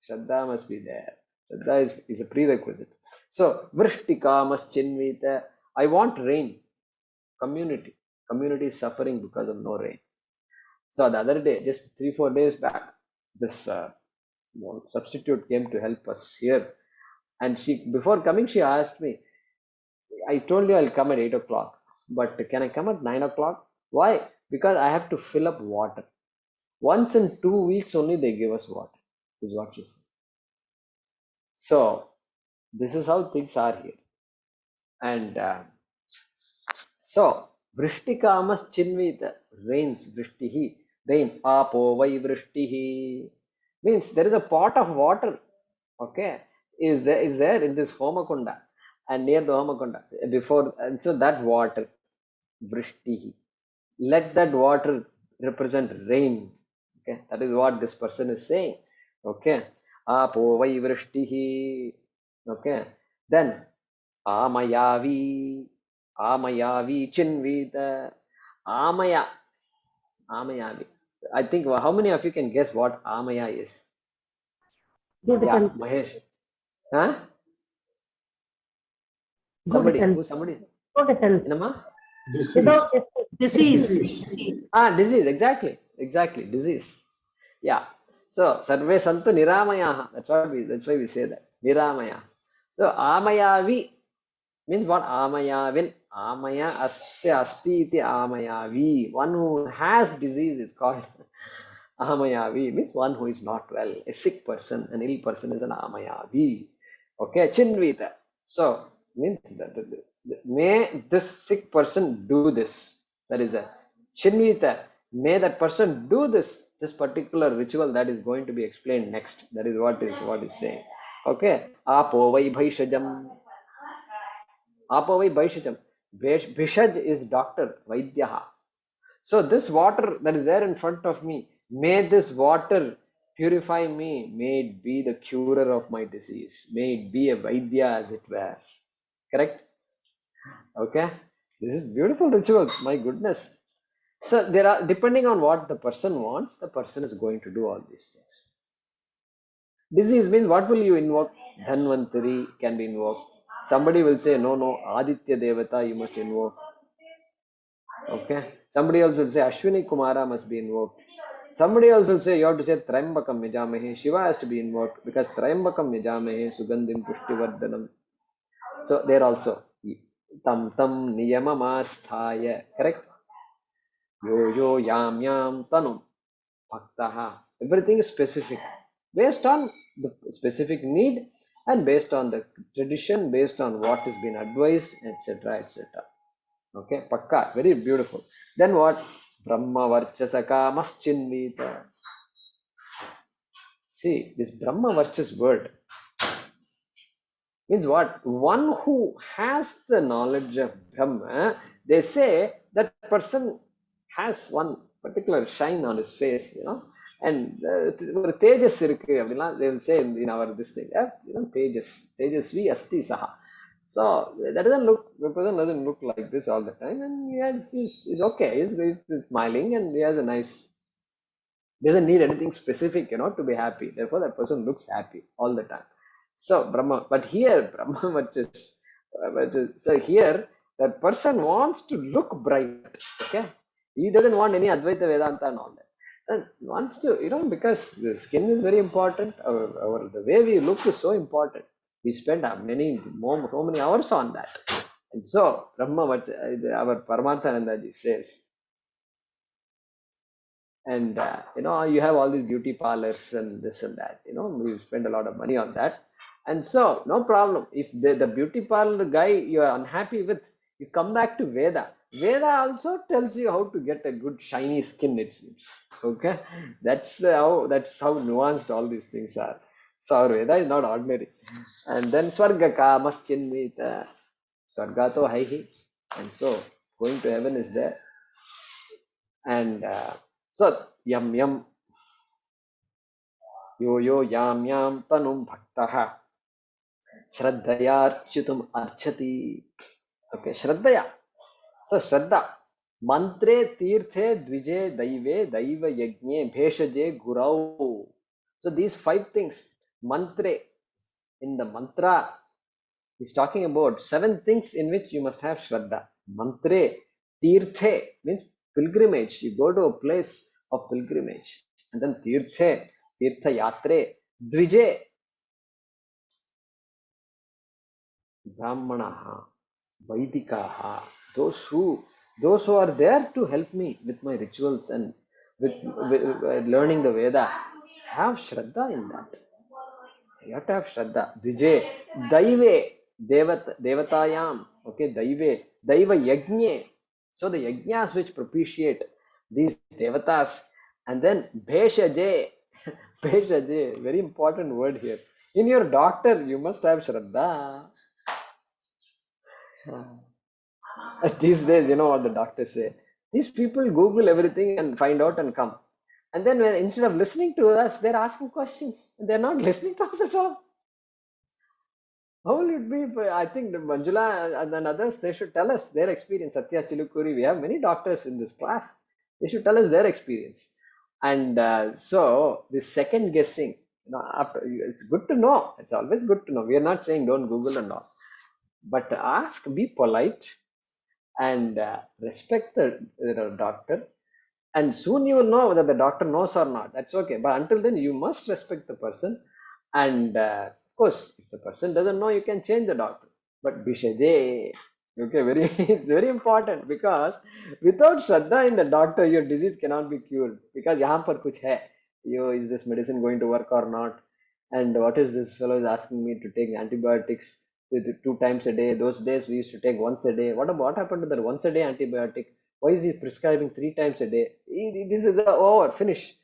Shraddha must be there. Shraddha is a prerequisite. So, Vrishtika Chinvita. I want rain. Community. Community is suffering because of no rain. So the other day, just 3-4 days back, this substitute came to help us here. And before coming, she asked me, I told you I'll come at 8 o'clock, but can I come at 9 o'clock? Why? Because I have to fill up water. Once in 2 weeks only they give us water, is what she said. So this is how things are here. And so, Vrishtikāmas Chinvita, rains, Vrishtihi, rain, Apo Vai Vrishtihi, means there is a pot of water, okay, is there in this Homakunda and near the Homakunda before, and so that water, Vrishtihi, let that water represent rain, okay, that is what this person is saying, okay, Apo Vai Vrishtihi, okay, then Amayavi. Amayavi Chinvita. Amaya. Amayavi. I think how many of you can guess what Amaya is? Yeah, Mahesh. Huh? Somebody. Who somebody? Inama? Disease. Disease. Exactly. Exactly. Disease. Yeah. So Sarve Santu Niramaya. That's why we say that. Niramaya. So Amayavi means what? Amayavin. Amaya asya asti iti amayavi. One who has disease is called amayavi. Means one who is not well. A sick person, an ill person is an amayavi. Okay, chinvita. So means that may this sick person do this. That is a chinvita. May that person do this particular ritual that is going to be explained next. That is what is saying. Okay. Apo vai bhaishajam. Apavai Bhaishajam. Bhishaj is doctor, Vaidyaha. So this water that is there in front of me, may this water purify me, may it be the curer of my disease, may it be a Vaidya as it were. Correct? Okay? This is beautiful rituals, my goodness. So there are, depending on what the person wants, the person is going to do all these things. Disease means what will you invoke? Dhanvantari can be invoked. Somebody will say, no, Aditya Devata you must invoke. Okay. Somebody else will say, Ashwini Kumara must be invoked. Somebody else will say, you have to say Trayambakam Yajamahe. Shiva has to be invoked because Trayambakam Yajamahe Sugandhim Pushtivardhanam. So there also, Tam Tam Niyamamasthaya. Correct? Yo Yam Tanum Bhaktaha. Everything is specific. Based on the specific need and based on the tradition, based on what has been advised, etc., etc. Okay, Pakka, very beautiful. Then what? Brahma Varchasaka Maschinvita. See, this Brahma Varchas word means what? One who has the knowledge of Brahma, they say that person has one particular shine on his face, and tejas irukku, they will say in our this thing, tejasvi asti saha. So that the person doesn't look like this all the time, and he's okay, he's smiling, and he has a nice, doesn't need anything specific, to be happy. Therefore, that person looks happy all the time. So Brahma, but here Brahma so here that person wants to look bright. Okay, he doesn't want any Advaita Vedanta and all that. And wants to, because the skin is very important. The way we look is so important. We spend so many hours on that. And so Brahma, our Paramarthanandaji says, and you have all these beauty parlors and this and that, we spend a lot of money on that. And so no problem, if the beauty parlor guy you are unhappy with, you come back to Veda also tells you how to get a good shiny skin, it seems. Okay, that's how nuanced all these things are. So our Veda is not ordinary. And then Swarga Kamaschinvita, Swarga to hai hi. And so going to heaven is there. And so yam yam yo yo yam yam tanum bhaktaha shraddhayarchitum archati. Okay, shraddhaya. So shraddha. Mantre tirthe dvije daive daiva yagne bheshaje gurau. So these 5 things. Mantre, in the mantra, he's talking about 7 things in which you must have shraddha. Mantre, tirthe means pilgrimage. You go to a place of pilgrimage. And then tirthe, tirtha yatre, dvije, brahmanaha, vaidikaha, those who are there to help me with my rituals and with learning the Veda, have shraddha in that. You have to have shraddha. Dvije, daive, devatayam, okay, daive, daiva yagne. So the yajnas which propitiate these devatas, and then bheshaje, bheshaje, very important word here. In your doctor, you must have shraddha. These days, you know what the doctors say. These people Google everything and find out and come. And then instead of listening to us, they're asking questions. They're not listening to us at all. How will it be? I think Manjula and others, they should tell us their experience. Satya Chilukuri, we have many doctors in this class. They should tell us their experience. And so this second guessing, it's good to know. It's always good to know. We are not saying don't Google and all. But ask, be polite, and respect the doctor. And soon you will know whether the doctor knows or not. That's okay. But until then, you must respect the person. And of course, if the person doesn't know, you can change the doctor. But Bishaje, okay, it's very important, because without Shraddha in the doctor, your disease cannot be cured. Because yahan par kuch hai. Is this medicine going to work or not? And what is this fellow is asking me to take antibiotics 2 times a day? Those days we used to take once a day. What happened to that once a day antibiotic? Why is he prescribing 3 times a day? This is over, finish.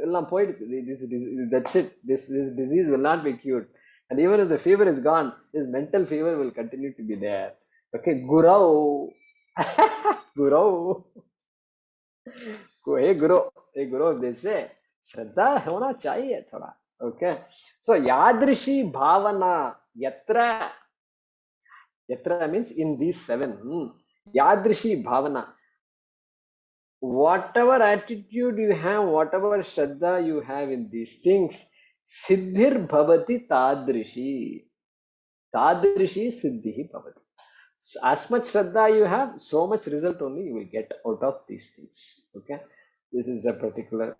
That's it. This disease will not be cured. And even if the fever is gone, his mental fever will continue to be there. Okay, Gurau. Gurau. Hey Guru, they say, Shraddha hona chahiye thoda. Okay. So Yadrishi Bhavana Yatra. Yatra means in these 7. Yadrishi Bhavana. Whatever attitude you have, whatever Shraddha you have in these things, Siddhir Bhavati Tadrishi. Tadrishi Siddhi Bhavati. So as much Shraddha you have, so much result only you will get out of these things. Okay. This is a particular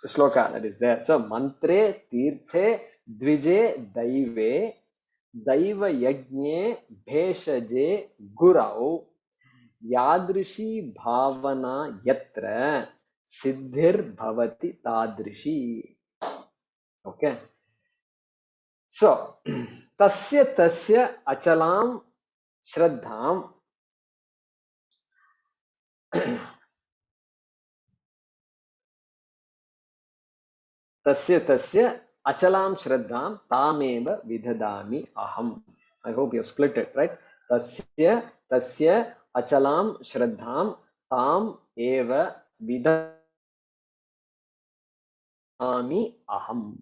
shloka that is there. So mantre, tirthe, dvije, daive, daiva yagne, bheshaje, gurau, yadrishi bhavana yatra, siddhir bhavati tadrishi. Okay. So tasya achalam shraddham tasya achalam shraddham tameva vidadami aham. I hope you have split it, right? Tasya achalam shraddham tam eva vidadami aham.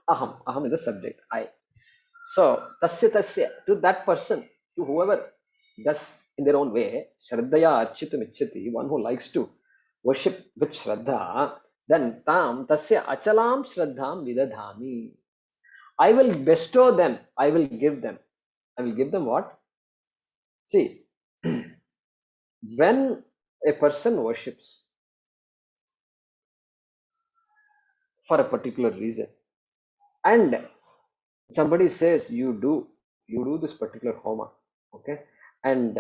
Aham is a subject, I. So tasya to that person, to whoever does in their own way, shraddhaya architum ichchati, one who likes to worship with shraddha, then tam tasya achalam shraddham vidadhami. I will bestow them, I will give them. I will give them what? See, when a person worships for a particular reason, and somebody says you do this particular homa, okay, and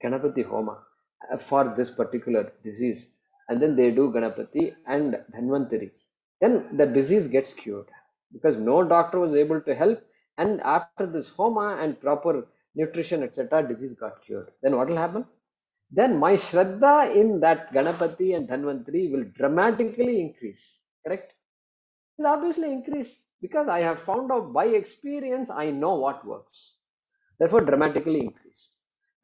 Ganapati homa for this particular disease, and then they do Ganapati and Dhanvantari, then the disease gets cured, because no doctor was able to help, and after this homa and proper nutrition, etc., disease got cured. Then what will happen? Then my Shraddha in that Ganapati and Dhanvantari will dramatically increase. Correct? It will obviously increase, because I have found out by experience, I know what works. Therefore, dramatically increase.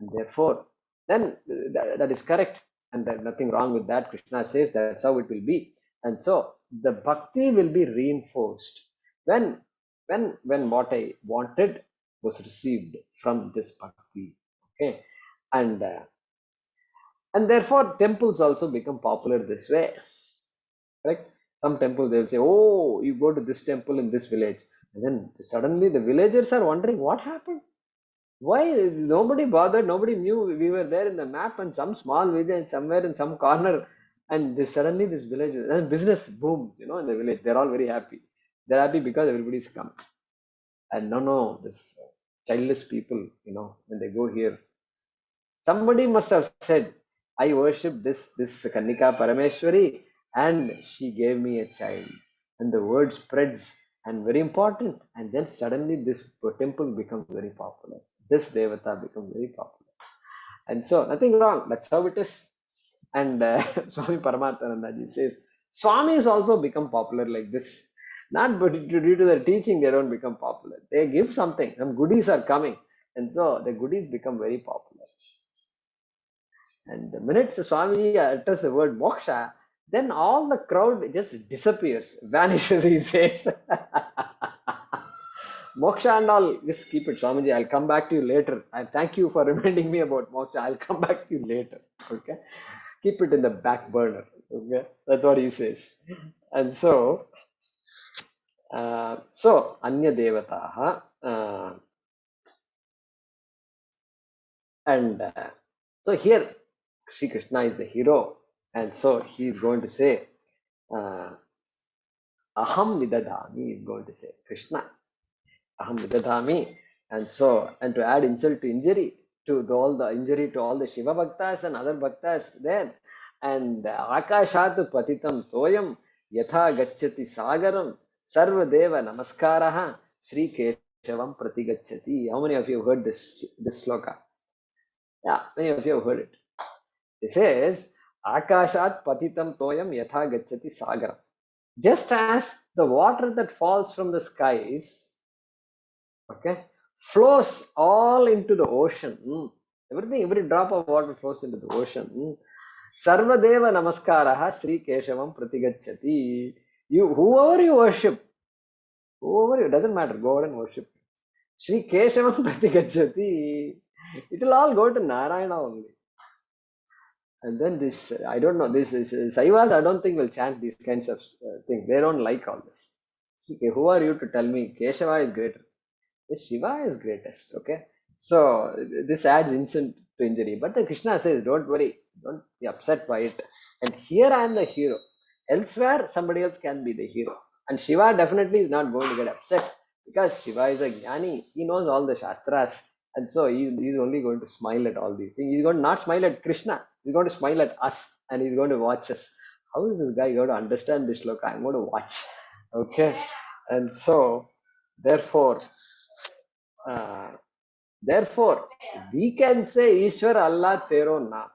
And therefore, then that is correct. And there's nothing wrong with that. Krishna says that's how it will be. And so the bhakti will be reinforced when what I wanted was received from this bhakti. Okay. And therefore temples also become popular this way. Correct? Some temples they'll say, oh, you go to this temple in this village. And then suddenly the villagers are wondering what happened. Why nobody bothered, nobody knew we were there in the map, and some small village somewhere in some corner, and suddenly this village and business booms, in the village. They're all very happy. They're happy because everybody's come. And no, this childless people, when they go here, somebody must have said, I worship this Kanika Parameshwari, and she gave me a child. And the word spreads, and very important. And then suddenly this temple becomes very popular. This Devata becomes very popular. And so nothing wrong. That's how it is. And Swami Paramatmanandaji says, Swamis also become popular like this. Not but due to their teaching, they don't become popular. They give something. Some goodies are coming. And so the goodies become very popular. And the minute Swamiji utters the word moksha, then all the crowd just disappears, vanishes, he says. Moksha and all, just keep it, Swamiji. I'll come back to you later. I thank you for reminding me about moksha. I'll come back to you later. Okay. Keep it in the back burner. Okay. That's what he says. And so, Anya Devataha. So here, Sri Krishna is the hero. And so he is going to say, Aham Vidadhami is going to say, Krishna. Aham Vidadhami. And so, and to add insult to injury, to all the Shiva Bhaktas and other Bhaktas there. And Akashatu Patitam Toyam Yatha Gacchati Sagaram Sarva Deva Namaskaraha Sri Keshavam Pratigacchati. How many of you have heard this sloka? Yeah, many of you have heard it. It says, Akashat Patitam Toyam Yatha Gacchati Sagaram. Just as the water that falls from the skies, okay, flows all into the ocean. Every drop of water flows into the ocean. Sarvadeva Namaskaraha Sri Keshavam Pratigacchati. Whoever you worship, doesn't matter, go and worship. Sri Keshavam Pratigacchati. It will all go to Narayana only. And then this, I don't know, this is Saivas, I don't think will chant these kinds of things. They don't like all this. Okay, who are you to tell me Keshava is greater? Shiva is greatest. Okay. So this adds insult to injury. But then Krishna says, don't worry, don't be upset by it. And here I am the hero. Elsewhere, somebody else can be the hero. And Shiva definitely is not going to get upset because Shiva is a jnani. He knows all the shastras. And so he's only going to smile at all these things. He's going to not smile at Krishna. He's going to smile at us and he's going to watch us. How is this guy going to understand this shloka? I'm going to watch. Okay. And so, therefore, we can say Ishwar Allah Tero Naam.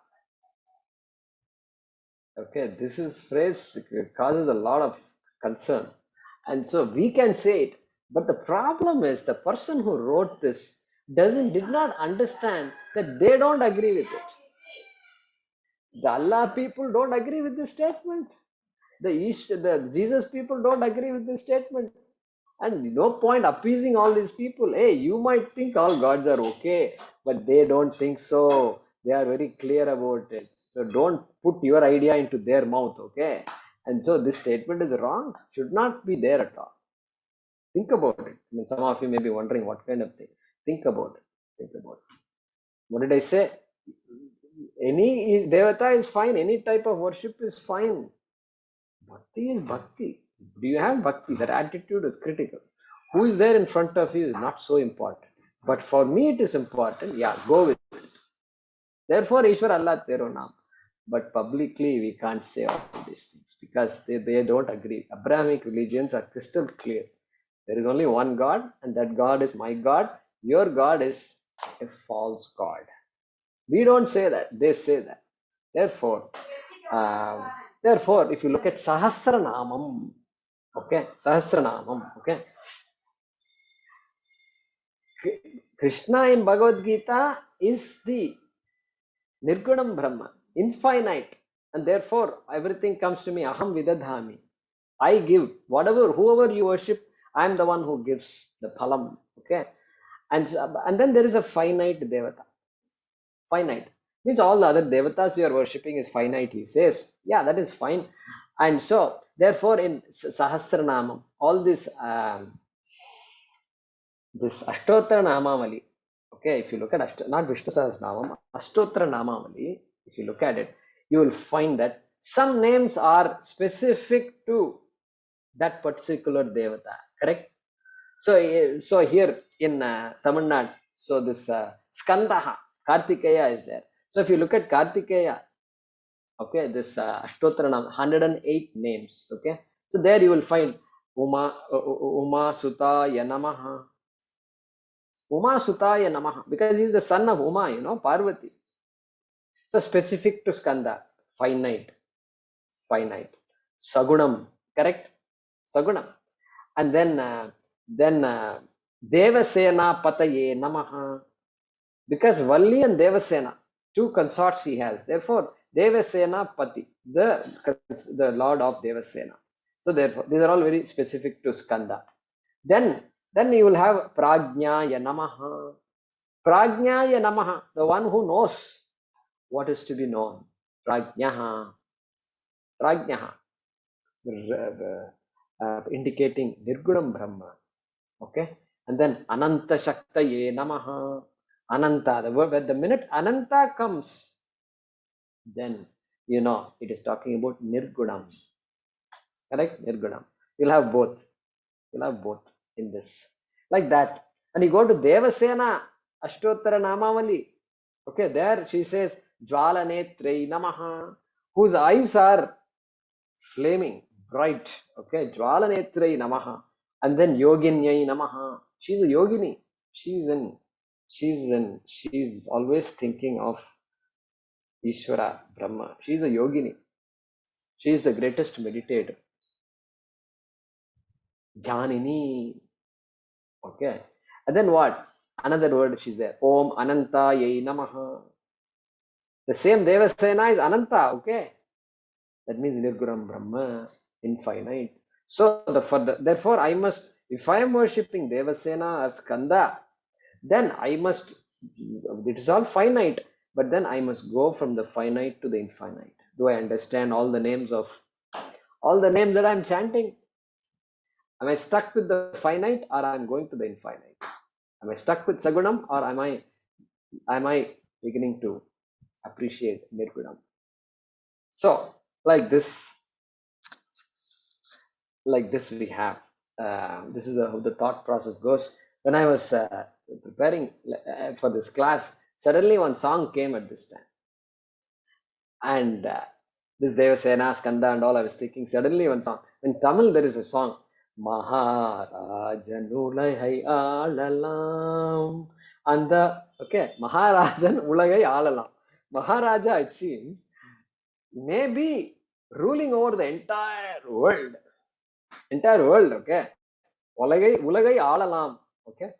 Okay, this is phrase causes a lot of concern. And so we can say it. But the problem is the person who wrote this did not understand that they don't agree with it. The Allah people don't agree with this statement. The Jesus people don't agree with this statement. And no point appeasing all these people. Hey, you might think all gods are okay, but they don't think so. They are very clear about it. So don't put your idea into their mouth, okay? And so this statement is wrong. Should not be there at all. Think about it. I mean, some of you may be wondering what kind of thing. Think about it. Think about it. What did I say? Any Devata is fine. Any type of worship is fine. Bhakti is bhakti. Do you have bhakti? That attitude is critical. Who is there in front of you is not so important. But for me it is important. Yeah, go with it. Therefore, Ishwar Allah Tero Naam. But publicly we can't say all these things because they don't agree. Abrahamic religions are crystal clear. There is only one God and that God is my God. Your God is a false God. We don't say that. They say that. Therefore, if you look at Sahasranamam, okay, Sahasranamam, okay, Krishna in Bhagavad Gita is the Nirgunam Brahma, infinite, and therefore everything comes to me. Aham vidadhami. I give whatever, whoever you worship, I am the one who gives the phalam. Okay, and then there is a finite devata. Finite means all the other devatas you are worshipping is finite. He says, yeah, that is fine. And so, therefore, in Sahasranamam, all this Ashtottara Namamali, okay, if you look at not Vishnu Sahasranamam, Ashtottara Namamali, if you look at it, you will find that some names are specific to that particular devata, correct? So here in Tamil Nadu, so this Skandaha, Kartikeya is there. So if you look at Kartikeya, okay, this Ashtottara 108 names, okay. So there you will find Uma Sutaya Namaha. Uma Sutaya Namaha, because he is the son of Uma, Parvati. So specific to Skanda, finite. Sagunam, correct? Sagunam. And then Devasena Pataye Namaha. Because Valli and Devasena, two consorts he has. Therefore, Devasena Pati, the lord of Devasena. So therefore, these are all very specific to Skanda. Then you will have Prajnaya Namaha. Prajnaya Namaha, the one who knows what is to be known. Prajnaha. Indicating Nirgunam Brahma. Okay. And then Ananta Shaktaye Namaha. Ananta, the word, when the minute Ananta comes, then it is talking about Nirgunam. Correct? Nirgunam. You'll have both. In this. Like that. And you go to Devasena, Ashtottara Namamali. Okay, there she says, Jwalanetrei Namaha, whose eyes are flaming, bright. Okay, Jwalanetrei Namaha. And then Yoginyai Namaha. She's a yogini. She's always thinking of Ishvara, Brahma. She's a yogini. She is the greatest meditator. Janini. Okay. And then what? Another word she's there. Om Ananta Yai Namaha. The same Devasena is Ananta. Okay. That means Nirgunam Brahma, infinite. So therefore I must, if I am worshipping Devasena or Skanda, then I must, it is all finite, but then I must go from the finite to the infinite. Do I understand all the names that I am chanting? Am I stuck with the finite, or I am going to the infinite? Am I stuck with Sagunam, or am I beginning to appreciate Nirgunam? So like this we have, this is how the thought process goes. When I was preparing for this class, suddenly one song came at this time, and this Devasena, Skanda and all, I was thinking, suddenly one song. In Tamil there is a song, Maharajan Ulagai Alalam. And Maharajan Ulagai Alalam. Maharaja, it seems, may be ruling over the entire world. Okay. Ulagai Alalam. Okay.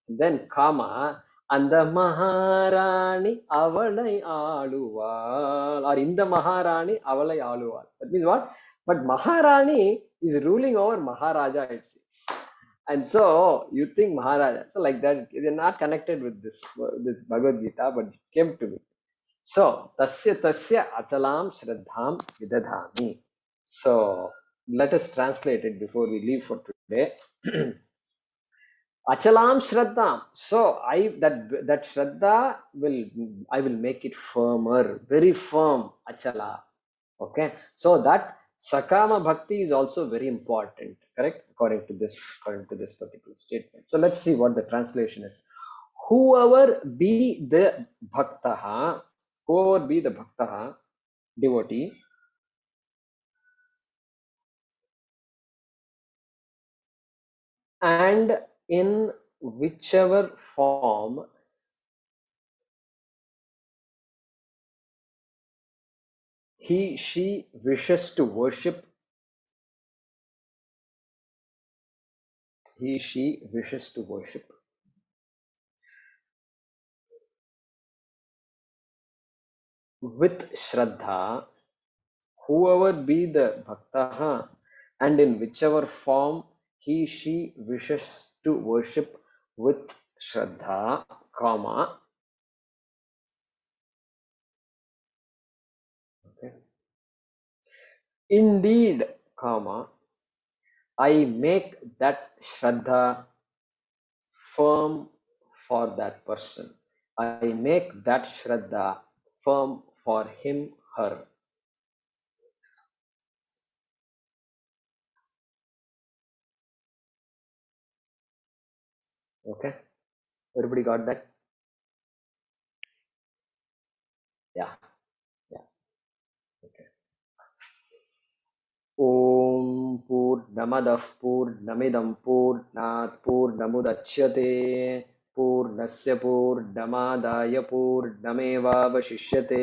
Then Kama, and the Maharani Avalai Aluval, or in the Maharani Avalai Aluval. That means what? But Maharani is ruling over Maharaja, it seems. And so you think Maharaja. So like that, they're not connected with this Bhagavad Gita, but it came to me. So Tasya Achalam Shraddham Vidadhami. So let us translate it before we leave for today. Achalam Shraddham. So that Shraddha I will make it firmer, very firm, Achala. Okay. So that Sakama Bhakti is also very important, correct? According to this particular statement. So let's see what the translation is. Whoever be the Bhaktaha, devotee, and in whichever form she wishes to worship, with Shraddha, whoever be the Bhakta, and in whichever form he, she wishes to worship with Shraddha, comma, okay. Indeed, comma, I make that Shraddha firm for that person. I make that Shraddha firm for him, her. Okay, everybody got that? Yeah, yeah, okay. ॐ पूर्णमदः पूर्णमिदं पूर्णात् पूर्णमुदच्यते पूर्णस्य पूर्णमादाय पूर्णमेवावशिष्यते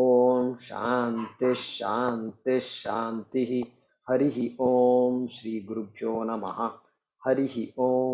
ॐ शान्तिः शान्तिः शान्तिः हरिः ॐ श्रीगुरुभ्यो नमः हरिः ॐ